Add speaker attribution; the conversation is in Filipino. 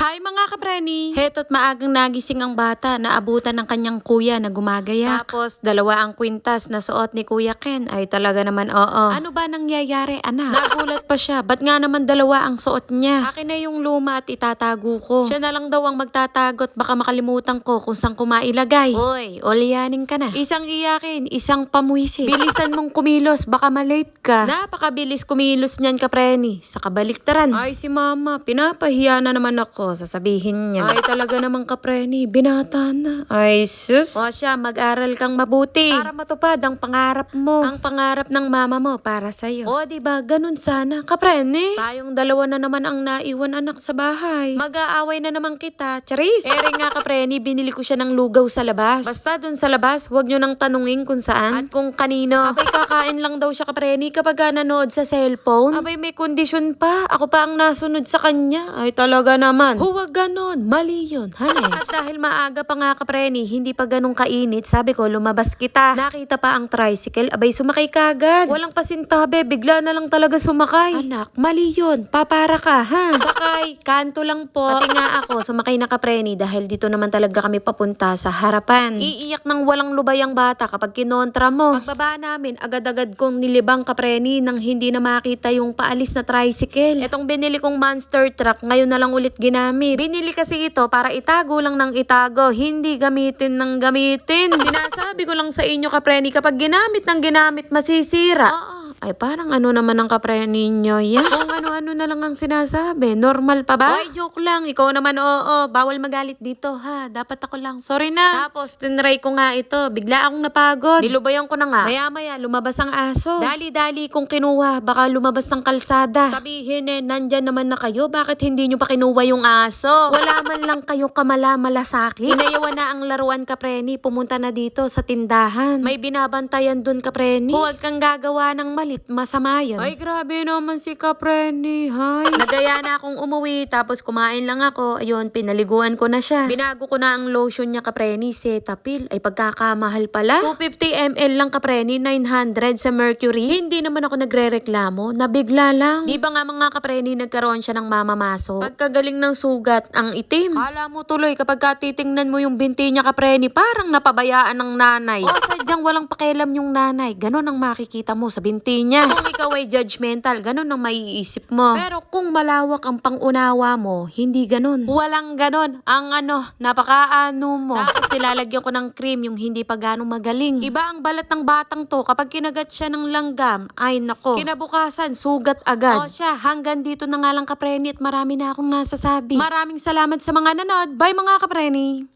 Speaker 1: Hi mga kapreni! Heto't maagang nagising ang bata na abutan ng kanyang kuya na gumagayak. Tapos dalawa ang kwintas na suot ni Kuya Ken ay talaga naman oo. Ano ba nangyayari anak? Nagulat pa siya, ba't nga naman dalawa ang suot niya? Akin na yung luma at itatago ko. Siya na lang daw ang magtatagot, baka makalimutan ko kung saan ko mailagay. Uy, ulyanin ka na. Isang iyakin, isang pamuisit. Bilisan mong kumilos, baka malate ka. Napakabilis kumilos niyan kapreni. Sa kabaliktaran. Ay si mama, pinapahiya na naman ako. Sasabihin niya. Ay talaga naman kapreni, binata na. Ay sus. O siya, mag-aral kang mabuti. Para matupad ang pangarap mo. Ang pangarap ng mama mo para sa'yo. O diba, ganun sana. Kapreni, tayong dalawa na naman ang naiwan anak sa bahay. Mag-aaway na naman kita. Charis. Ere nga kapreni, binili ko siya ng lugaw sa labas. Basta dun sa labas, huwag nyo nang tanungin kung saan at kung kanino. Abay kakain lang daw siya kapreni kapag nanood sa cellphone. Abay may kondisyon pa. Ako pa ang nasunod sa kanya. Ay talaga naman. Huwag ganon. Mali yun. Hanes. At dahil maaga pa nga kapreni, hindi pa ganun kainit, sabi ko lumabas kita. Nakita pa ang tricycle. Abay sumakay ka agad. Walang pasintabi. Bigla na lang talaga sumakay. Anak, mali yun. Papara ka ha. Sakay. Kanto lang po. Pati nga ako sumakay na kapreni dahil dito naman talaga kami papunta sa harapan. Iiyak ng walang lubay ang bata kapag kinontra mo. Pagbaba namin, agad-agad kong nilibang kapreni nang hindi na makita yung paalis na tricycle. Etong binili kong monster truck, ngayon na lang ulit ginamit. Binili kasi ito para itago lang ng itago, hindi gamitin ng gamitin. Sinasabi ko lang sa inyo kapreni, kapag ginamit ng ginamit, masisira. Ay parang ano naman ang kapreni nyo yan. Kung ano-ano na lang ang sinasabi, normal pa ba? Ay joke lang, ikaw naman oo, bawal magalit dito ha, dapat ako lang, sorry na. Tapos tinry ko nga ito, bigla akong napagod. Nilubayan ko na nga, maya-maya lumabas ang aso. Dali-dali kong kinuha, baka lumabas ng kalsada. Sabihin nandyan naman na kayo, bakit hindi nyo pa kinuha yung aso? Wala man lang kayo kamala-mala sa akin. Inayawan na ang laruan kapreni, pumunta na dito sa tindahan. May binabantayan dun kapreni. Huwag kang gagawa ng malit, masama yan. Ay grabe naman si kapreni, hay. Nagaya na akong umuwi, tapos kumain lang ako. Ayun, pinaliguan ko na siya. Binago ko na ang lotion niya kapreni, Cetaphil. Ay pagkakamahal pala. 250 ml lang kapreni, 900 sa Mercury. Hindi naman ako nagre-reklamo, nabigla lang. Di ba nga mga kapreni, nagkaroon siya ng mamamaso? Pagkagaling ng sugat, ang itim. Kala mo tuloy kapag titingnan mo yung binti niya kapreni, parang napabayaan ng nanay. O sadyang walang pakialam yung nanay. Ganon ang makikita mo sa binti niya. Kung ikaw ay judgmental, ganon ang maiisip mo. Pero kung malawak ang pangunawa mo, hindi ganon. Walang ganon. Ang napakaano mo. Tapos nilalagyan ko ng cream yung hindi pa ganong magaling. Iba ang balat ng batang to kapag kinagat siya ng langgam. Ay nako. Kinabukasan, sugat agad. O siya, hanggang dito na nga lang kapreni at marami na akong nasasabi. Maraming salamat sa mga nanood. Bye mga kapreni!